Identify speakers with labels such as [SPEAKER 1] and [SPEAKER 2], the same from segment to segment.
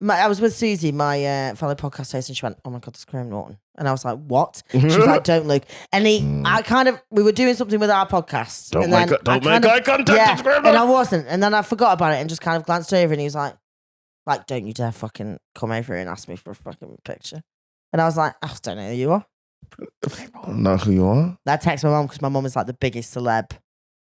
[SPEAKER 1] I was with Susie, my fellow podcast host, and she went, "Oh my God, there's Graham Norton." And I was like, "What?" She was like, "Don't look." And we were doing something with our podcast.
[SPEAKER 2] Don't make eye contact.
[SPEAKER 1] Yeah, and I wasn't. And then I forgot about it and just kind of glanced over, and he was like, "Don't you dare fucking come over here and ask me for a fucking picture." And I was like, "I don't know who you are."
[SPEAKER 2] Know who you are?
[SPEAKER 1] I text my mum because my mum is like the biggest celeb.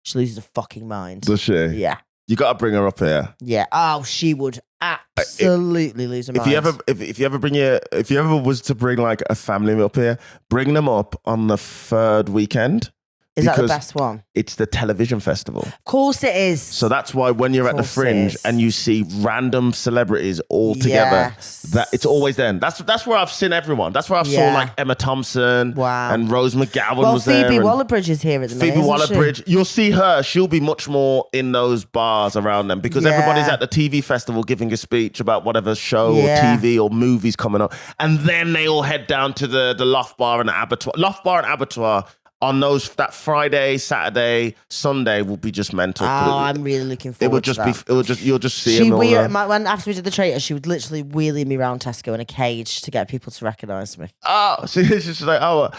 [SPEAKER 1] She loses her fucking mind.
[SPEAKER 2] Does she?
[SPEAKER 1] Yeah.
[SPEAKER 2] You got to bring her up here.
[SPEAKER 1] Yeah. Oh, she would absolutely lose her mind.
[SPEAKER 2] If you ever was to bring like a family up here, bring them up on the third weekend.
[SPEAKER 1] Is that the best one?
[SPEAKER 2] It's the television festival.
[SPEAKER 1] Of course it is.
[SPEAKER 2] So that's why when you're at the Fringe and you see random celebrities all together, that it's always them. That's where I've seen everyone. That's where I saw like Emma Thompson and Rose McGowan was there.
[SPEAKER 1] Phoebe Waller-Bridge is here at the minute.
[SPEAKER 2] Phoebe Waller-Bridge. You'll see her. She'll be much more in those bars around them because everybody's at the TV festival giving a speech about whatever show or TV or movies coming up. And then they all head down to the Loft Bar and the Abattoir. Loft Bar and Abattoir on that Friday, Saturday, Sunday will be just mental.
[SPEAKER 1] Oh, I'm really looking forward to that.
[SPEAKER 2] You'll just see him.
[SPEAKER 1] When after we did the Traitors, she would literally wheelie me around Tesco in a cage to get people to recognise me.
[SPEAKER 2] Oh, so it's just like, what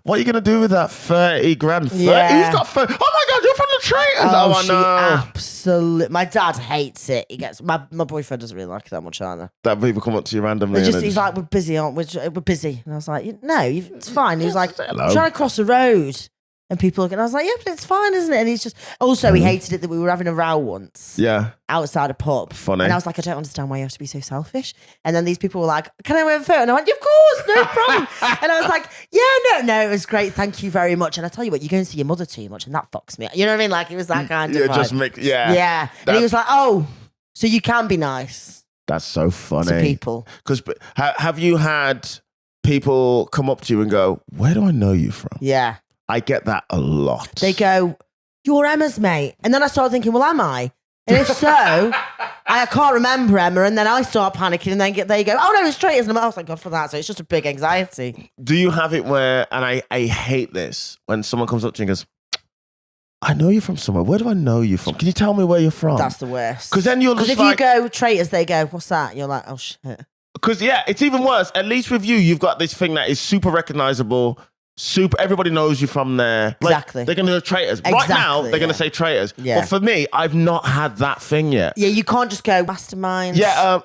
[SPEAKER 2] are you gonna do with that 30 grand?
[SPEAKER 1] Yeah.
[SPEAKER 2] Who's got 30? Oh my God, you're from the Traitors. I know.
[SPEAKER 1] Absolutely. My dad hates it. He gets my boyfriend doesn't really like it that much either.
[SPEAKER 2] That people come up to you randomly.
[SPEAKER 1] He's like, "We're busy, aren't we? We're busy." And I was like, "No, it's fine." He was like, "I'm trying to cross the road." And people look, and I was like, "Yeah, but it's fine, isn't it?" And he's just he hated it that we were having a row once.
[SPEAKER 2] Yeah.
[SPEAKER 1] Outside a pub.
[SPEAKER 2] Funny.
[SPEAKER 1] And I was like, "I don't understand why you have to be so selfish." And then these people were like, "Can I have a photo?" And I went, "Of course, no problem." And I was like, "Yeah, no, it was great. Thank you very much." And I tell you what, you go and see your mother too much and that fucks me up. You know what I mean? Like it was that kind of vibe. Yeah. And he was like, "Oh, so you can be nice."
[SPEAKER 2] That's so funny.
[SPEAKER 1] To people.
[SPEAKER 2] Because have you had people come up to you and go, "Where do I know you from?"
[SPEAKER 1] Yeah.
[SPEAKER 2] I get that a lot.
[SPEAKER 1] They go, "You're Emma's mate." And then I started thinking, well, am I? And if so, I can't remember Emma. And then I start panicking and then they go, "Oh no, it's Traitors." And I'm like, "Oh, thank God for that." So it's just a big anxiety.
[SPEAKER 2] Do you have it where, and I hate this, when someone comes up to you and goes, "I know you from somewhere. Where do I know you from? Can you tell me where you're from?"
[SPEAKER 1] That's the worst.
[SPEAKER 2] Because then you're just
[SPEAKER 1] if you go Traitors, they go, "What's that?" And you're like, "Oh shit."
[SPEAKER 2] Because it's even worse. At least with you, you've got this thing that is super recognizable. Everybody knows you from there.
[SPEAKER 1] Exactly.
[SPEAKER 2] They're going to do Traitors.
[SPEAKER 1] Exactly,
[SPEAKER 2] right now, they're going to say Traitors.
[SPEAKER 1] Yeah.
[SPEAKER 2] But for me, I've not had that thing yet.
[SPEAKER 1] Yeah, you can't just go Masterminds.
[SPEAKER 2] Yeah,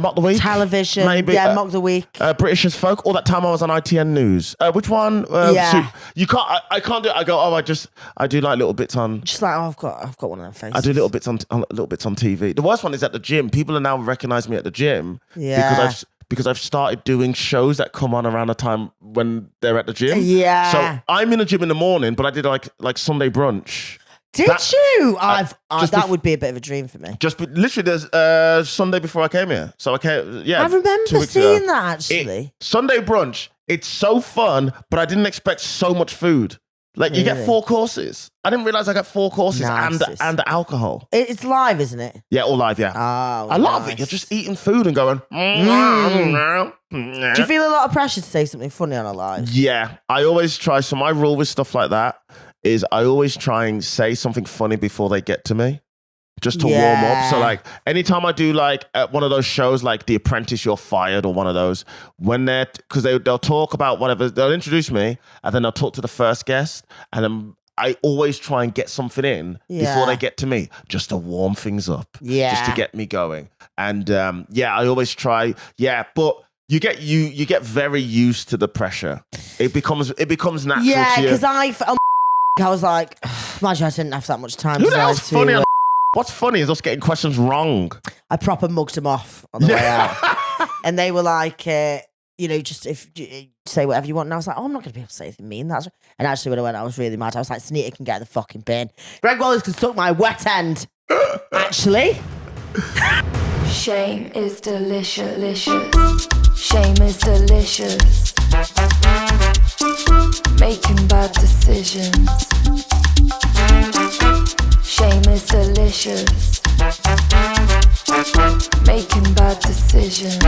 [SPEAKER 2] Mock the Week.
[SPEAKER 1] Television.
[SPEAKER 2] Maybe.
[SPEAKER 1] Yeah, Mock the Week.
[SPEAKER 2] British as Folk. All that time I was on ITN News. Which one? You can't, I can't do it. I go, I do like little bits on.
[SPEAKER 1] Just like, I've got one of them faces.
[SPEAKER 2] I do little bits on TV. The worst one is at the gym. People are now recognizing me at the gym.
[SPEAKER 1] Yeah.
[SPEAKER 2] Because I've started doing shows that come on around the time when they're at the gym.
[SPEAKER 1] Yeah.
[SPEAKER 2] So I'm in the gym in the morning, but I did like Sunday brunch.
[SPEAKER 1] Did you? That would be a bit of a dream for me.
[SPEAKER 2] Just literally, there's Sunday before I came here. So I came, yeah.
[SPEAKER 1] I remember seeing that actually.
[SPEAKER 2] Sunday brunch. It's so fun, but I didn't expect so much food. Like you get 4 courses. I didn't realize I got 4 courses and alcohol.
[SPEAKER 1] It's live, isn't it?
[SPEAKER 2] Yeah, all live. Yeah.
[SPEAKER 1] Oh,
[SPEAKER 2] I love it. You're just eating food and going.
[SPEAKER 1] Do you feel a lot of pressure to say something funny on a live?
[SPEAKER 2] Yeah, I always try. So my rule with stuff like that is I always try and say something funny before they get to me. Just to warm up. So like anytime I do like one of those shows like The Apprentice, You're Fired or one of those, when because they'll talk about whatever, they'll introduce me and then they'll talk to the first guest and then I always try and get something in before they get to me just to warm things up.
[SPEAKER 1] Yeah.
[SPEAKER 2] Just to get me going. And I always try. Yeah, but you get very used to the pressure. It becomes natural to you.
[SPEAKER 1] Yeah, because I was like, imagine I didn't have that much time.
[SPEAKER 2] Who the hell's funny on What's funny is us getting questions wrong.
[SPEAKER 1] I proper mugged them off on the way out. And they were like, just if you say whatever you want. And I was like, I'm not going to be able to say anything mean. And actually when I went, I was really mad. I was like, Sneaker can get the fucking bin. Greg Wallace can suck my wet end. Actually.
[SPEAKER 3] Shame is delicious. Shame is delicious. Making bad decisions. Shame is delicious. Making bad decisions.